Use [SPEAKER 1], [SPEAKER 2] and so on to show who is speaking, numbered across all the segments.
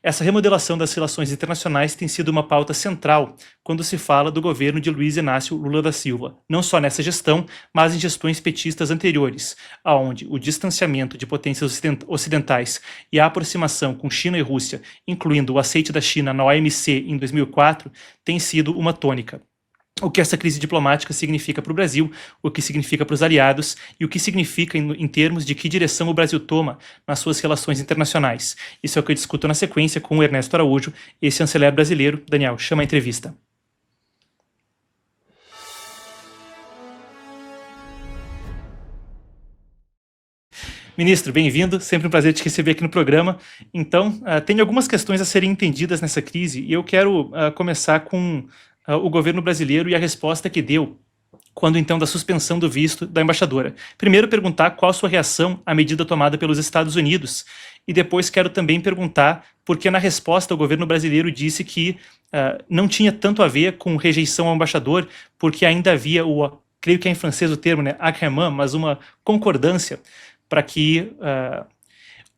[SPEAKER 1] Essa remodelação das relações internacionais tem sido uma pauta central quando se fala do governo de Luiz Inácio Lula da Silva, não só nessa gestão, mas em gestões petistas anteriores, aonde o distanciamento de potências ocidentais e a aproximação com China e Rússia, incluindo o aceite da China na OMC em 2004, tem sido uma tônica. O que essa crise diplomática significa para o Brasil, o que significa para os aliados e o que significa em termos de que direção o Brasil toma nas suas relações internacionais. Isso é o que eu discuto na sequência com o Ernesto Araújo, esse chanceler brasileiro. Daniel, chama a entrevista. Ministro, bem-vindo, sempre um prazer te receber aqui no programa. Então, tem algumas questões a serem entendidas nessa crise e eu quero começar com o governo brasileiro e a resposta que deu quando então da suspensão do visto da embaixadora. Primeiro perguntar qual a sua reação à medida tomada pelos Estados Unidos e depois quero também perguntar porque na resposta o governo brasileiro disse que não tinha tanto a ver com rejeição ao embaixador, porque ainda havia creio que é em francês o termo, né, agrément, mas uma concordância para que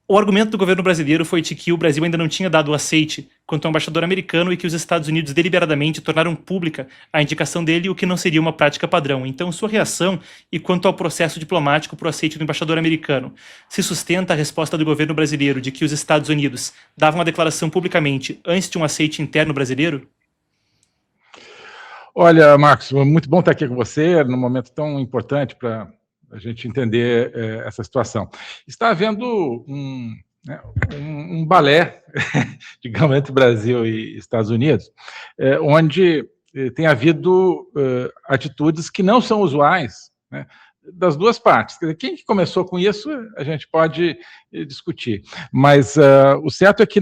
[SPEAKER 1] o argumento do governo brasileiro foi de que o Brasil ainda não tinha dado o aceite quanto ao embaixador americano e que os Estados Unidos deliberadamente tornaram pública a indicação dele, o que não seria uma prática padrão. Então, sua reação e quanto ao processo diplomático para o aceite do embaixador americano, se sustenta a resposta do governo brasileiro de que os Estados Unidos davam a declaração publicamente antes de um aceite interno brasileiro?
[SPEAKER 2] Olha, Marcos, muito bom estar aqui com você num momento tão importante para a gente entender essa situação. Está havendo um balé, digamos, entre Brasil e Estados Unidos, onde tem havido atitudes que não são usuais, né, das duas partes. Quer dizer, quem começou com isso, a gente pode discutir. Mas o certo é que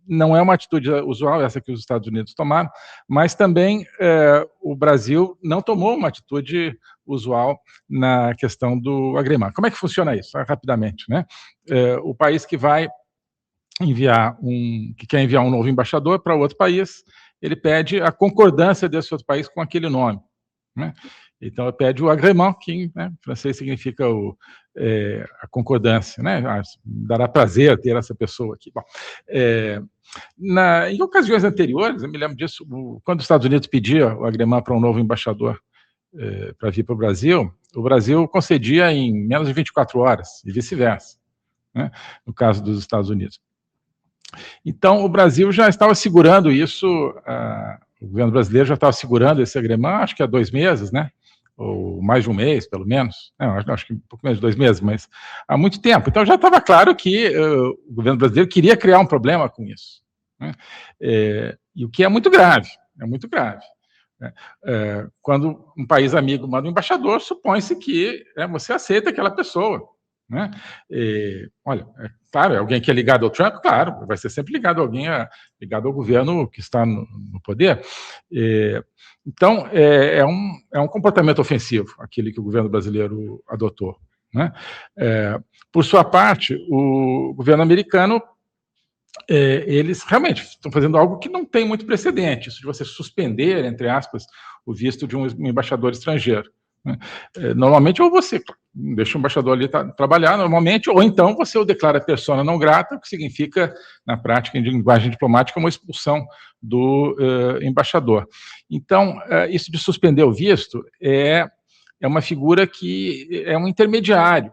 [SPEAKER 2] não é uma atitude usual, essa que os Estados Unidos tomaram, mas também o Brasil não tomou uma atitude usual na questão do agreement. Como é que funciona isso? Rapidamente, né? O país que vai enviar que quer enviar um novo embaixador para outro país, ele pede a concordância desse outro país com aquele nome, né? Então, ele pede o agrément, que em francês significa a concordância, né? Dará prazer ter essa pessoa aqui. Bom, em ocasiões anteriores, eu me lembro disso, quando os Estados Unidos pedia o agrément para um novo embaixador para vir para o Brasil concedia em menos de 24 horas, e vice-versa, né? No caso dos Estados Unidos. Então, o Brasil já estava segurando isso, o governo brasileiro já estava segurando esse agrément, acho que há 2 meses, né? Ou mais de um mês, pelo menos. Não, acho que um pouco menos de 2 meses, mas há muito tempo. Então, já estava claro que o governo brasileiro queria criar um problema com isso, né? E o que é muito grave, quando um país amigo manda um embaixador, supõe-se que você aceita aquela pessoa, né? Olha, claro, é alguém que é ligado ao Trump, claro, vai ser sempre ligado a alguém ligado ao governo que está no poder. Então, é um comportamento ofensivo, aquele que o governo brasileiro adotou, né? Por sua parte, o governo americano, eles realmente estão fazendo algo que não tem muito precedente, isso de você suspender, entre aspas, o visto de um embaixador estrangeiro, né? Normalmente, ou você deixa o embaixador ali trabalhar normalmente, ou então você o declara persona não grata, o que significa, na prática, em linguagem diplomática, uma expulsão do embaixador. Então, isso de suspender o visto é uma figura que é um intermediário,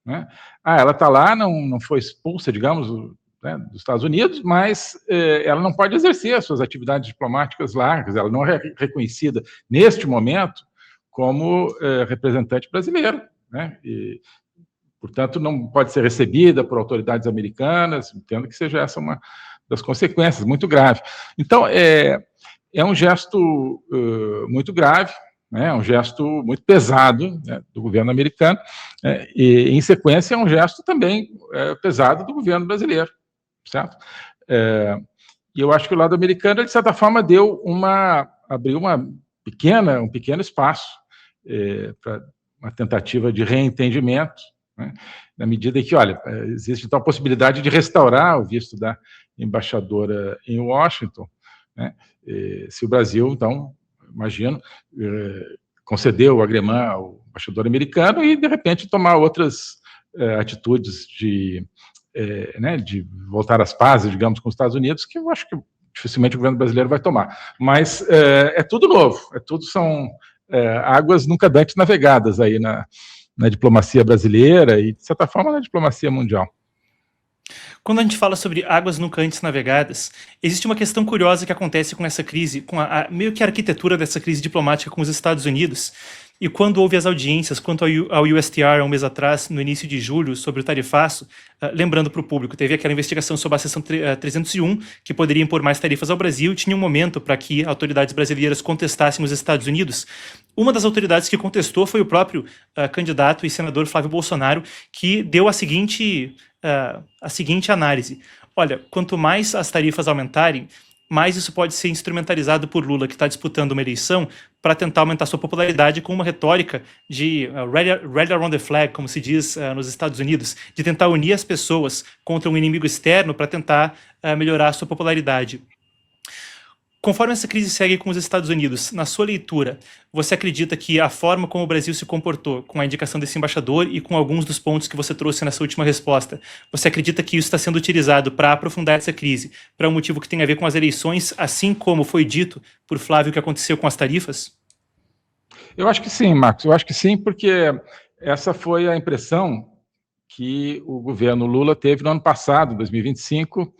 [SPEAKER 2] né? Ela está lá, não foi expulsa, digamos, dos Estados Unidos, mas ela não pode exercer as suas atividades diplomáticas largas, ela não é reconhecida, neste momento, como representante brasileiro, né? E, portanto, não pode ser recebida por autoridades americanas, entendo que seja essa uma das consequências, muito grave. Então, é um gesto muito grave, né? Um gesto muito pesado, né, do governo americano, e, em sequência, é um gesto também pesado do governo brasileiro, certo? E eu acho que o lado americano, de certa forma, abriu um pequeno espaço para uma tentativa de reentendimento, né, na medida em que, olha, existe então a possibilidade de restaurar o visto da embaixadora em Washington, né, se o Brasil, então, imagino, concedeu o agrément ao embaixador americano e, de repente, tomar outras atitudes de né, de voltar às pazes, digamos, com os Estados Unidos, que eu acho que dificilmente o governo brasileiro vai tomar. Mas é tudo novo, são águas nunca antes navegadas aí na diplomacia brasileira e, de certa forma, na diplomacia mundial.
[SPEAKER 1] Quando a gente fala sobre águas nunca antes navegadas, existe uma questão curiosa que acontece com essa crise, com meio que a arquitetura dessa crise diplomática com os Estados Unidos. E quando houve as audiências quanto ao USTR há um mês atrás, no início de julho, sobre o tarifaço, lembrando para o público, teve aquela investigação sobre a seção 301, que poderia impor mais tarifas ao Brasil, e tinha um momento para que autoridades brasileiras contestassem os Estados Unidos. Uma das autoridades que contestou foi o próprio candidato e senador Flávio Bolsonaro, que deu a seguinte análise. Olha, quanto mais as tarifas aumentarem, mais isso pode ser instrumentalizado por Lula, que está disputando uma eleição, para tentar aumentar sua popularidade com uma retórica de rally around the flag, como se diz nos Estados Unidos, de tentar unir as pessoas contra um inimigo externo para tentar melhorar a sua popularidade. Conforme essa crise segue com os Estados Unidos, na sua leitura, você acredita que a forma como o Brasil se comportou com a indicação desse embaixador e com alguns dos pontos que você trouxe nessa última resposta, você acredita que isso está sendo utilizado para aprofundar essa crise, para um motivo que tem a ver com as eleições, assim como foi dito por Flávio que aconteceu com as tarifas?
[SPEAKER 2] Eu acho que sim, Marcos, eu acho que sim, porque essa foi a impressão que o governo Lula teve no ano passado, 2025,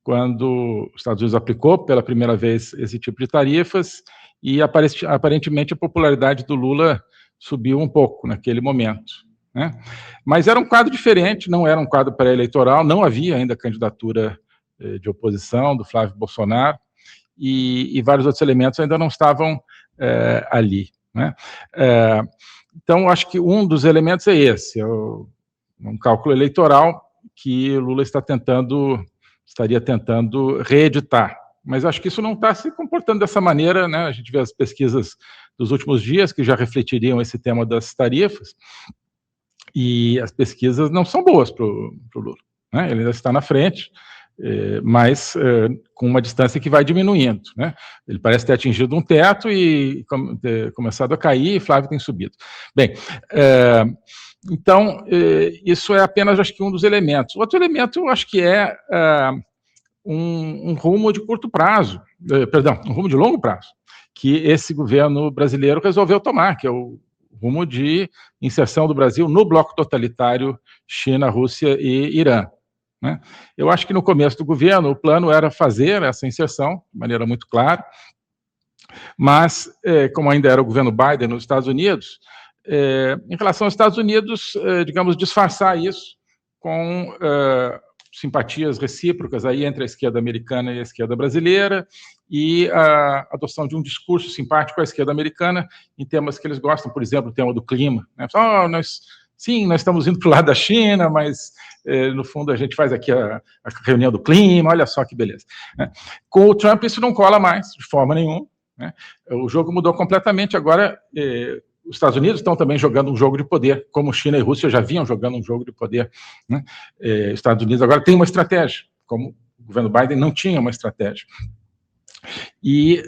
[SPEAKER 2] quando os Estados Unidos aplicou pela primeira vez esse tipo de tarifas e aparentemente a popularidade do Lula subiu um pouco naquele momento, né? Mas era um quadro diferente, não era um quadro pré-eleitoral, não havia ainda candidatura de oposição do Flávio Bolsonaro e vários outros elementos ainda não estavam ali, né? Então, acho que um dos elementos é esse, um cálculo eleitoral que o Lula estaria tentando reeditar. Mas acho que isso não está se comportando dessa maneira, né? A gente vê as pesquisas dos últimos dias que já refletiriam esse tema das tarifas, e as pesquisas não são boas para o Lula, né? Ele ainda está na frente, mas com uma distância que vai diminuindo, né? Ele parece ter atingido um teto e começado a cair, e Flávio tem subido. Bem, então, isso é apenas, acho que, um dos elementos. Outro elemento, eu acho que é um rumo de curto prazo, um rumo de longo prazo, que esse governo brasileiro resolveu tomar, que é o rumo de inserção do Brasil no bloco totalitário China, Rússia e Irã, né? Eu acho que no começo do governo o plano era fazer essa inserção de maneira muito clara, mas, como ainda era o governo Biden nos Estados Unidos, em relação aos Estados Unidos, digamos, disfarçar isso com simpatias recíprocas aí entre a esquerda americana e a esquerda brasileira, e a adoção de um discurso simpático à esquerda americana em temas que eles gostam, por exemplo, o tema do clima, né? Nós estamos indo para o lado da China, mas no fundo a gente faz aqui a reunião do clima, olha só que beleza, né? Com o Trump isso não cola mais, de forma nenhuma, né? O jogo mudou completamente, agora os Estados Unidos estão também jogando um jogo de poder, como China e Rússia já vinham jogando um jogo de poder, né? Os Estados Unidos agora tem uma estratégia, como o governo Biden não tinha uma estratégia. E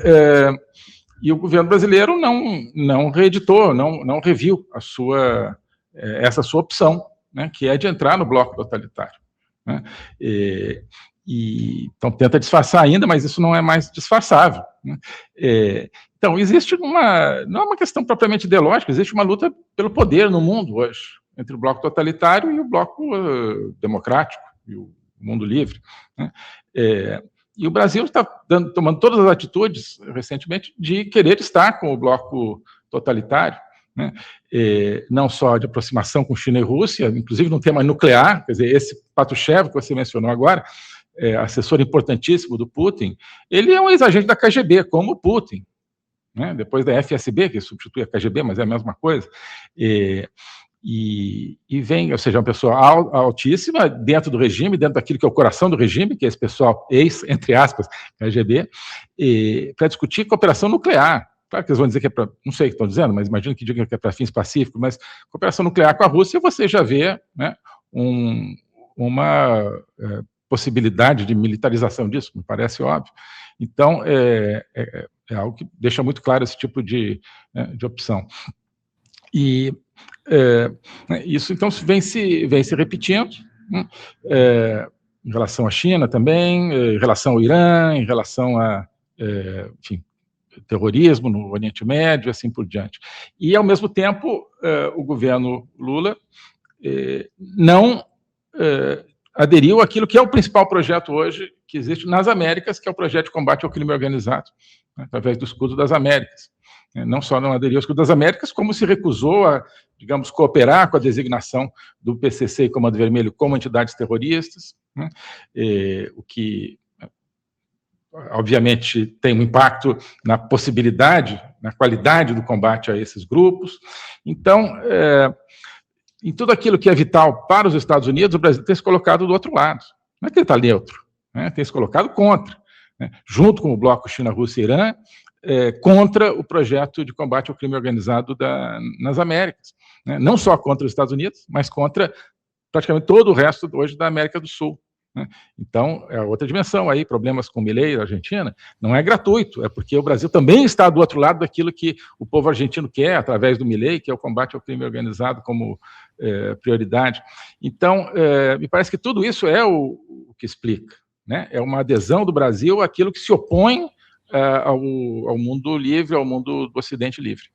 [SPEAKER 2] o governo brasileiro não reeditou, não reviu essa sua opção, né, que é de entrar no bloco totalitário, né? Então tenta disfarçar ainda, mas isso não é mais disfarçável, né? Então, existe não é uma questão propriamente ideológica, existe uma luta pelo poder no mundo hoje, entre o bloco totalitário e o bloco democrático, e o mundo livre, né? E o Brasil está tomando todas as atitudes, recentemente, de querer estar com o bloco totalitário, né? Não só de aproximação com China e Rússia, inclusive no tema nuclear, quer dizer, esse Patrushev que você mencionou agora, assessor importantíssimo do Putin, ele é um ex-agente da KGB, como o Putin, né? Depois da FSB, que substitui a KGB, mas é a mesma coisa, e vem, ou seja, uma pessoa altíssima dentro do regime, dentro daquilo que é o coração do regime, que é esse pessoal entre aspas, KGB, para discutir cooperação nuclear. Claro que eles vão dizer que é para, não sei o que estão dizendo, mas imagino que digam que é para fins pacíficos, mas cooperação nuclear com a Rússia, você já vê, né, uma possibilidade de militarização disso, me parece óbvio. Então, é algo que deixa muito claro esse tipo de opção. E isso, então, vem se repetindo, em relação à China também, em relação ao Irã, em relação a, enfim, terrorismo no Oriente Médio, assim por diante. E, ao mesmo tempo, o governo Lula não aderiu àquilo que é o principal projeto hoje que existe nas Américas, que é o projeto de combate ao crime organizado, né, através do Escudo das Américas. Não só não aderiu ao Escudo das Américas, como se recusou a, digamos, cooperar com a designação do PCC e Comando Vermelho como entidades terroristas, né, o que, obviamente, tem um impacto na possibilidade, na qualidade do combate a esses grupos. Então, em tudo aquilo que é vital para os Estados Unidos, o Brasil tem se colocado do outro lado. Não é que ele está neutro, né? Tem se colocado contra, né? Junto com o bloco China, Rússia e Irã, contra o projeto de combate ao crime organizado nas Américas, né? Não só contra os Estados Unidos, mas contra praticamente todo o resto hoje da América do Sul, né? Então, é outra dimensão aí, problemas com Milei, da Argentina, não é gratuito, é porque o Brasil também está do outro lado daquilo que o povo argentino quer, através do Milei, que é o combate ao crime organizado como prioridade. Então, me parece que tudo isso é o que explica, né? É uma adesão do Brasil àquilo que se opõe ao mundo livre, ao mundo do Ocidente livre.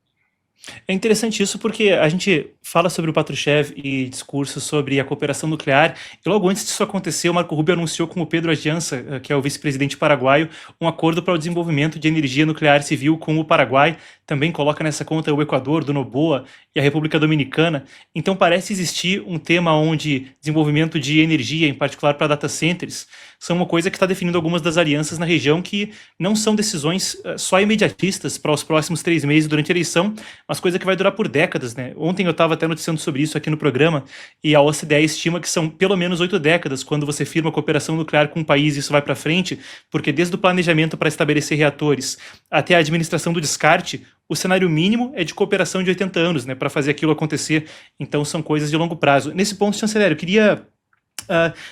[SPEAKER 1] É interessante isso porque a gente fala sobre o Patrushev e discursos sobre a cooperação nuclear, e logo antes disso acontecer, o Marco Rubio anunciou com o Pedro Adrianza, que é o vice-presidente paraguaio, um acordo para o desenvolvimento de energia nuclear civil com o Paraguai, também coloca nessa conta o Equador, do Noboa e a República Dominicana. Então parece existir um tema onde desenvolvimento de energia, em particular para data centers, são uma coisa que está definindo algumas das alianças na região que não são decisões só imediatistas para os próximos 3 meses durante a eleição, mas coisa que vai durar por décadas, né? Ontem eu estava até noticiando sobre isso aqui no programa, e a OCDE estima que são pelo menos 8 décadas quando você firma cooperação nuclear com um país e isso vai para frente, porque desde o planejamento para estabelecer reatores até a administração do descarte, o cenário mínimo é de cooperação de 80 anos, né, para fazer aquilo acontecer. Então são coisas de longo prazo. Nesse ponto, chanceler, eu queria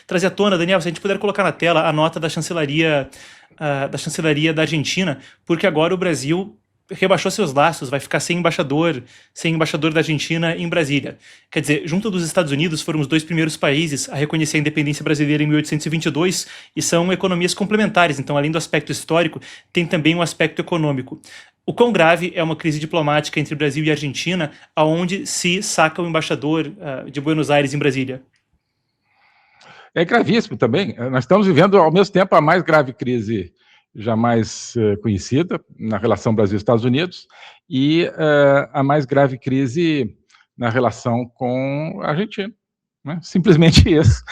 [SPEAKER 1] trazer à tona, Daniel, se a gente puder colocar na tela a nota da chancelaria da Argentina, porque agora o Brasil rebaixou seus laços, vai ficar sem embaixador da Argentina em Brasília. Quer dizer, junto dos Estados Unidos, foram os 2 primeiros países a reconhecer a independência brasileira em 1822 e são economias complementares, então além do aspecto histórico, tem também um aspecto econômico. O quão grave é uma crise diplomática entre Brasil e Argentina, aonde se saca o embaixador de Buenos Aires em Brasília?
[SPEAKER 2] É gravíssimo também. Nós estamos vivendo, ao mesmo tempo, a mais grave crise jamais conhecida na relação Brasil-Estados Unidos e a mais grave crise na relação com a Argentina, né? Simplesmente isso.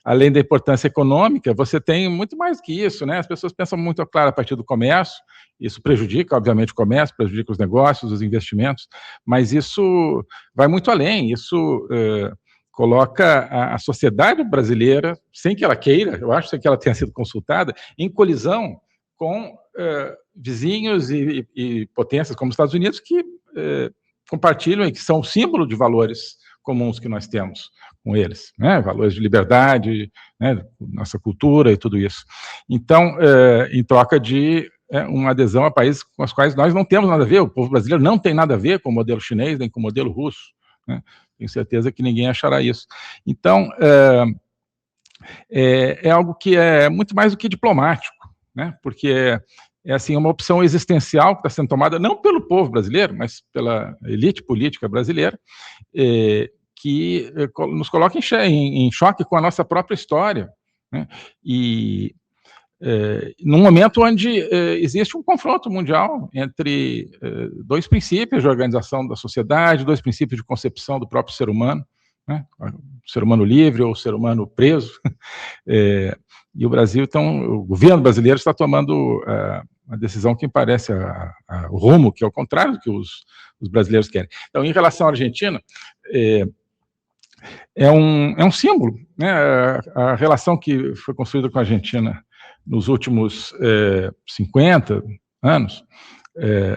[SPEAKER 2] Além da importância econômica, você tem muito mais que isso, né? As pessoas pensam muito, claro, a partir do comércio, isso prejudica, obviamente, o comércio, prejudica os negócios, os investimentos, mas isso vai muito além, isso coloca a sociedade brasileira, sem que ela queira, eu acho, sem que ela tenha sido consultada, em colisão com vizinhos e potências como os Estados Unidos que compartilham e que são símbolo de valores comuns que nós temos com eles, né? Valores de liberdade, né? Nossa cultura e tudo isso. Então, em troca de uma adesão a países com os quais nós não temos nada a ver, o povo brasileiro não tem nada a ver com o modelo chinês, nem com o modelo russo, né? Tenho certeza que ninguém achará isso. Então, é algo que é muito mais do que diplomático, né? Porque é assim, uma opção existencial que está sendo tomada não pelo povo brasileiro, mas pela elite política brasileira, que nos coloca em choque com a nossa própria história, né? E num momento onde existe um confronto mundial entre 2 princípios de organização da sociedade, 2 princípios de concepção do próprio ser humano, né? O ser humano livre ou o ser humano preso. E o Brasil, então, o governo brasileiro está tomando uma decisão que me parece o rumo, que é o contrário do que os brasileiros querem. Então, em relação à Argentina, é um símbolo, né? A relação que foi construída com a Argentina nos últimos 50 anos,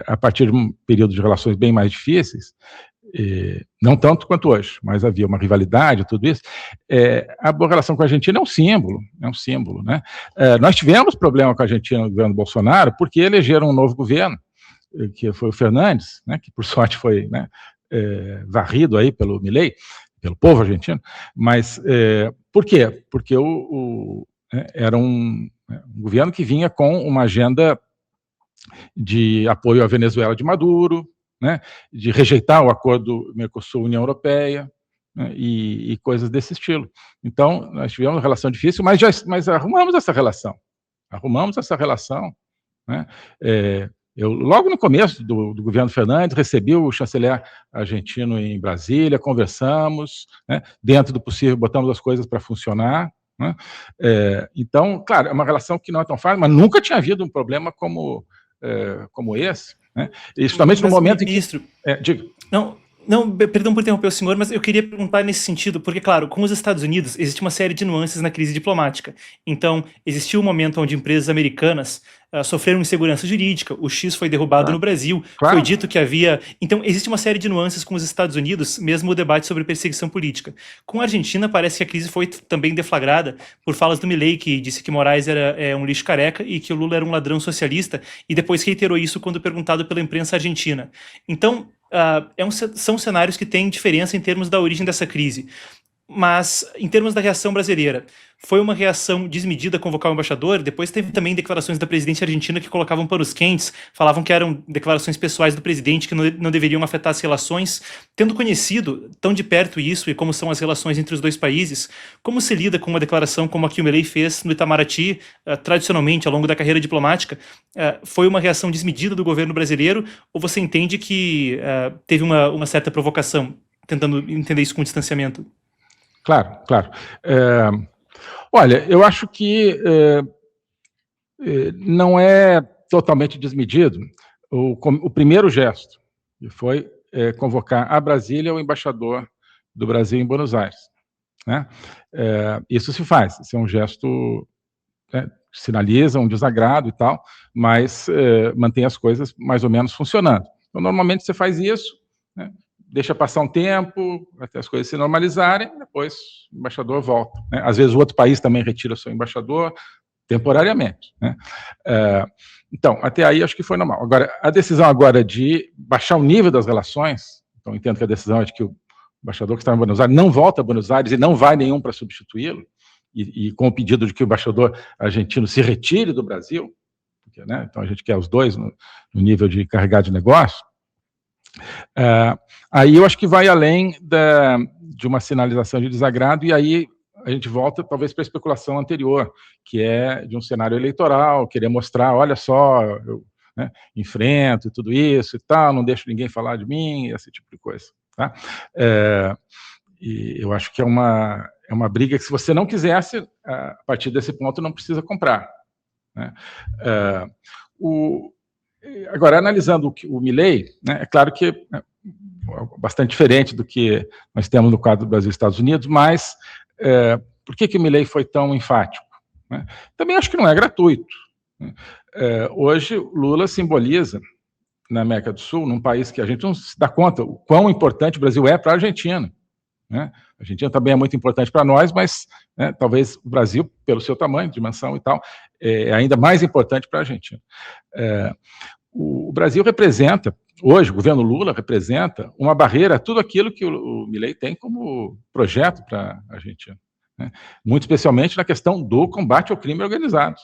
[SPEAKER 2] a partir de um período de relações bem mais difíceis, não tanto quanto hoje, mas havia uma rivalidade, tudo isso. A boa relação com a Argentina é um símbolo, né? Nós tivemos problema com a Argentina no governo Bolsonaro, porque elegeram um novo governo, que foi o Fernandes, né, que por sorte foi, né, varrido aí pelo Milei, pelo povo argentino, mas por quê? Porque era um governo que vinha com uma agenda de apoio à Venezuela de Maduro, né, de rejeitar o acordo Mercosul-União Europeia, né, e coisas desse estilo. Então, nós tivemos uma relação difícil, mas arrumamos essa relação. Né? Eu, logo no começo do governo Fernandes, recebi o chanceler argentino em Brasília, conversamos, né, dentro do possível, botamos as coisas para funcionar. Né? Então, claro, é uma relação que não é tão fácil, mas nunca tinha havido um problema como esse, né? E justamente no momento
[SPEAKER 1] ministro,
[SPEAKER 2] em que... diga.
[SPEAKER 1] Não, perdão por interromper o senhor, mas eu queria perguntar nesse sentido, porque, claro, com os Estados Unidos, existe uma série de nuances na crise diplomática. Então, existiu um momento onde empresas americanas sofreram insegurança jurídica, o X foi derrubado no Brasil, foi dito que havia... Então, existe uma série de nuances com os Estados Unidos, mesmo o debate sobre perseguição política. Com a Argentina, parece que a crise foi também deflagrada por falas do Milei, que disse que Moraes era um lixo careca e que o Lula era um ladrão socialista, e depois reiterou isso quando perguntado pela imprensa argentina. Então, são cenários que têm diferença em termos da origem dessa crise. Mas, em termos da reação brasileira, foi uma reação desmedida convocar o embaixador? Depois teve também declarações da presidência argentina que colocavam panos quentes, falavam que eram declarações pessoais do presidente que não deveriam afetar as relações. Tendo conhecido tão de perto isso e como são as relações entre os dois países, como se lida com uma declaração como a que o Milei fez no Itamaraty, tradicionalmente, ao longo da carreira diplomática? Foi uma reação desmedida do governo brasileiro ou você entende que teve uma certa provocação, tentando entender isso com distanciamento?
[SPEAKER 2] Claro. Olha, eu acho que não é totalmente desmedido o primeiro gesto, que foi convocar a Brasília o embaixador do Brasil em Buenos Aires. Né? Isso se faz, isso é um gesto que sinaliza um desagrado e tal, mas mantém as coisas mais ou menos funcionando. Então, normalmente você faz isso, né? Deixa passar um tempo, até as coisas se normalizarem, depois o embaixador volta. Né? Às vezes o outro país também retira o seu embaixador, temporariamente. Né? Então, até aí acho que foi normal. Agora, a decisão agora de baixar o nível das relações, então entendo que a decisão é de que o embaixador que está em Buenos Aires não volta a Buenos Aires e não vai nenhum para substituí-lo, e com o pedido de que o embaixador argentino se retire do Brasil, porque, né, então a gente quer os dois no nível de encarregado de negócio. Aí eu acho que vai além de uma sinalização de desagrado, e aí a gente volta talvez para a especulação anterior, que é de um cenário eleitoral, querer mostrar, olha só, eu enfrento tudo isso e tal, não deixo ninguém falar de mim, esse tipo de coisa. Tá? E eu acho que é uma briga que, se você não quisesse, a partir desse ponto, não precisa comprar. Né? Agora, analisando o Milei, né, é claro que é bastante diferente do que nós temos no quadro do Brasil e Estados Unidos, mas por que o Milei foi tão enfático? Né? Também acho que não é gratuito. Né? Hoje, Lula simboliza, na América do Sul, num país que a gente não se dá conta o quão importante o Brasil é para a Argentina. Né? A Argentina também é muito importante para nós, mas talvez o Brasil, pelo seu tamanho, dimensão e tal, é ainda mais importante para a Argentina. O Brasil representa, hoje, o governo Lula representa uma barreira a tudo aquilo que o Milei tem como projeto para a Argentina. Né? Muito especialmente na questão do combate ao crime organizado,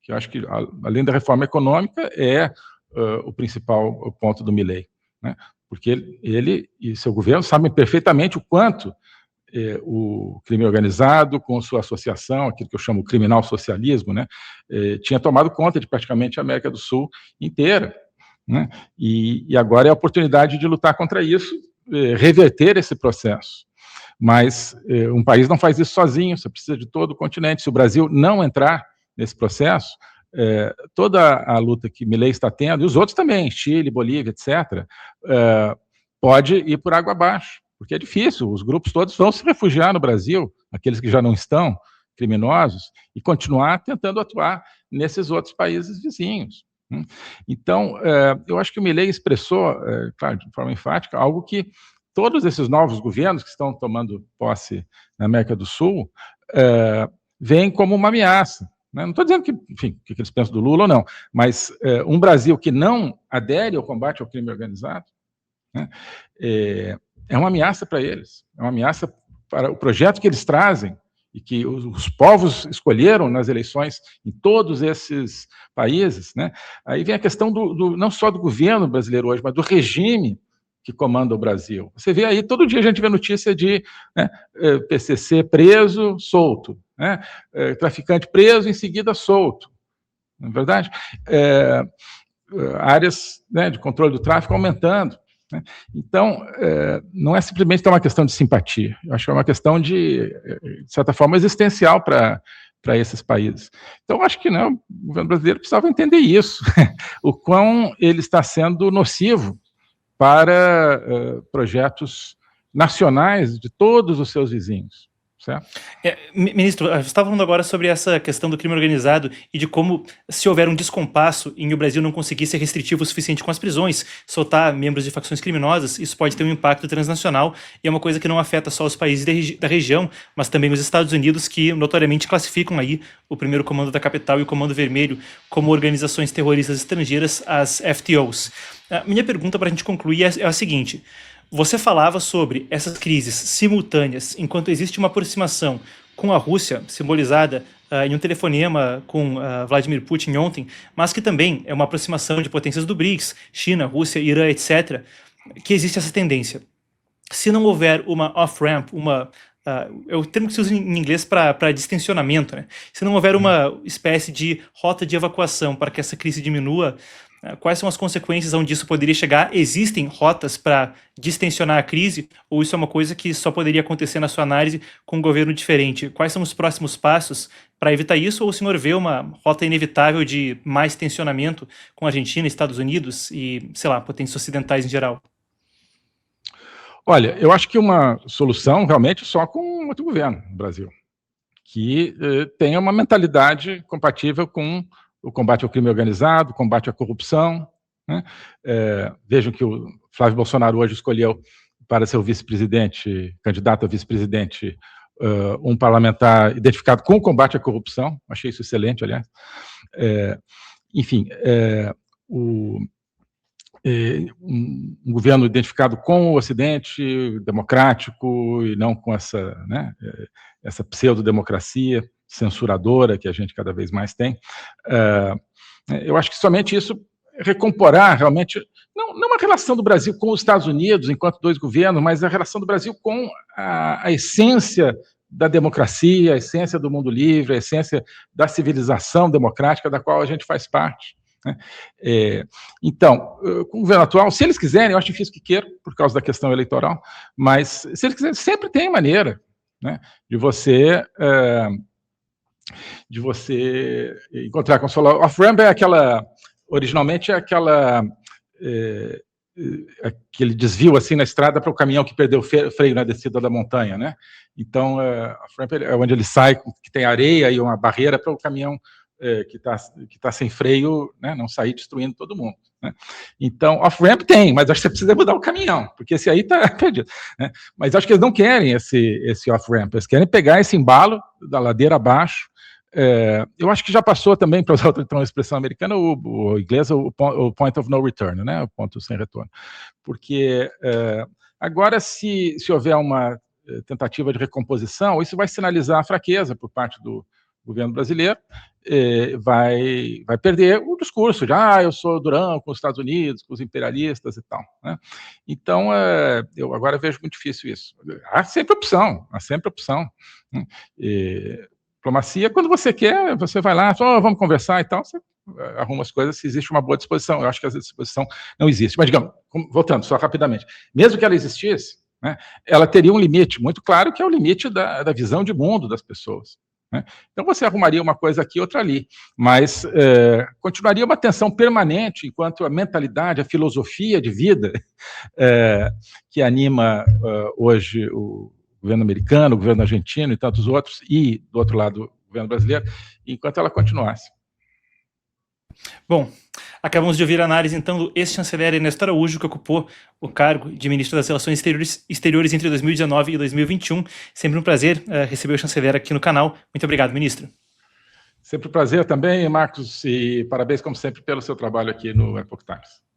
[SPEAKER 2] que eu acho que, além da reforma econômica, é o principal ponto do Milei. Né? Porque ele e seu governo sabem perfeitamente o quanto o crime organizado, com sua associação, aquilo que eu chamo de criminal socialismo, né, tinha tomado conta de praticamente a América do Sul inteira. Né, e agora é a oportunidade de lutar contra isso, reverter esse processo. Mas um país não faz isso sozinho, você precisa de todo o continente. Se o Brasil não entrar nesse processo, toda a luta que Milei está tendo, e os outros também, Chile, Bolívia, etc., pode ir por água abaixo, porque é difícil, os grupos todos vão se refugiar no Brasil, aqueles que já não estão, criminosos, e continuar tentando atuar nesses outros países vizinhos. Né? Então, eu acho que o Milei expressou, claro, de forma enfática, algo que todos esses novos governos que estão tomando posse na América do Sul veem como uma ameaça. Né? Não estou dizendo que, enfim, que eles pensam do Lula ou não, mas um Brasil que não adere ao combate ao crime organizado, né, é uma ameaça para eles, é uma ameaça para o projeto que eles trazem, e que os povos escolheram nas eleições em todos esses países, né? Aí vem a questão não só do governo brasileiro hoje, mas do regime que comanda o Brasil. Você vê aí, todo dia a gente vê notícia de, né, PCC preso, solto, né? Traficante preso, em seguida solto. Não é verdade? Áreas, né, de controle do tráfico aumentando. Né? Então, não é simplesmente uma questão de simpatia, eu acho que é uma questão de certa forma, existencial para esses países. Então, acho que o governo brasileiro precisava entender isso, o quão ele está sendo nocivo para projetos nacionais de todos os seus vizinhos. Certo?
[SPEAKER 1] Ministro, você estava falando agora sobre essa questão do crime organizado e de como, se houver um descompasso em o Brasil não conseguir ser restritivo o suficiente com as prisões, soltar membros de facções criminosas, isso pode ter um impacto transnacional e é uma coisa que não afeta só os países da região, mas também os Estados Unidos, que notoriamente classificam aí o Primeiro Comando da Capital e o Comando Vermelho como organizações terroristas estrangeiras, as FTOs. A minha pergunta para a gente concluir é a seguinte: você falava sobre essas crises simultâneas, enquanto existe uma aproximação com a Rússia, simbolizada em um telefonema com Vladimir Putin ontem, mas que também é uma aproximação de potências do BRICS, China, Rússia, Irã, etc., que existe essa tendência. Se não houver uma off-ramp, é o termo que se usa em inglês para distensionamento, né? Se não houver uma espécie de rota de evacuação para que essa crise diminua, quais são as consequências onde isso poderia chegar? Existem rotas para distensionar a crise? Ou isso é uma coisa que só poderia acontecer na sua análise com um governo diferente? Quais são os próximos passos para evitar isso? Ou o senhor vê uma rota inevitável de mais tensionamento com a Argentina, Estados Unidos e, sei lá, potências ocidentais em geral?
[SPEAKER 2] Olha, eu acho que uma solução realmente só com outro governo no Brasil, que tenha uma mentalidade compatível com o combate ao crime organizado, o combate à corrupção. Né? Vejam que o Flávio Bolsonaro hoje escolheu para ser o vice-presidente, candidato a vice-presidente, um parlamentar identificado com o combate à corrupção. Achei isso excelente, aliás. Enfim, um governo identificado com o Ocidente, democrático, e não com essa, né, essa pseudo-democracia censuradora que a gente cada vez mais tem. Eu acho que somente isso recomporá realmente, não a relação do Brasil com os Estados Unidos enquanto dois governos, mas a relação do Brasil com a essência da democracia, a essência do mundo livre, a essência da civilização democrática da qual a gente faz parte. Né? Então, com o governo atual, se eles quiserem, eu acho difícil que queiram, por causa da questão eleitoral, mas se eles quiserem, sempre tem maneira, né, de você encontrar com a sua off-ramp. Originalmente é aquele desvio assim na estrada para o caminhão que perdeu o freio na descida da montanha, né? Então, off-ramp é onde ele sai, que tem areia e uma barreira para o caminhão que tá sem freio, né, não sair destruindo todo mundo. Né? Então, off-ramp tem, mas acho que você precisa mudar o caminhão, porque esse aí está perdido. Né? Mas acho que eles não querem esse off-ramp, eles querem pegar esse embalo da ladeira abaixo. Eu acho que já passou também, para usar outra expressão americana, o inglês, o point of no return, né? O ponto sem retorno. Porque agora, se houver uma tentativa de recomposição, isso vai sinalizar a fraqueza por parte do governo brasileiro, vai perder o discurso de eu sou durão com os Estados Unidos, com os imperialistas e tal. Né? Então, eu agora vejo muito difícil isso. Há sempre opção. Né? Diplomacia, quando você quer, você vai lá, vamos conversar e tal, você arruma as coisas se existe uma boa disposição. Eu acho que essa disposição não existe. Mas, digamos, voltando só rapidamente, mesmo que ela existisse, né, ela teria um limite muito claro, que é o limite da visão de mundo das pessoas. Né? Então, você arrumaria uma coisa aqui, outra ali, mas continuaria uma tensão permanente, enquanto a mentalidade, a filosofia de vida que anima hoje o governo americano, o governo argentino e tantos outros, e, do outro lado, o governo brasileiro, enquanto ela continuasse.
[SPEAKER 1] Bom, acabamos de ouvir a análise, então, do ex-chanceler Ernesto Araújo, que ocupou o cargo de ministro das Relações Exteriores entre 2019 e 2021. Sempre um prazer receber o chanceler aqui no canal. Muito obrigado, ministro.
[SPEAKER 2] Sempre um prazer também, Marcos, e parabéns, como sempre, pelo seu trabalho aqui no Epoch Times.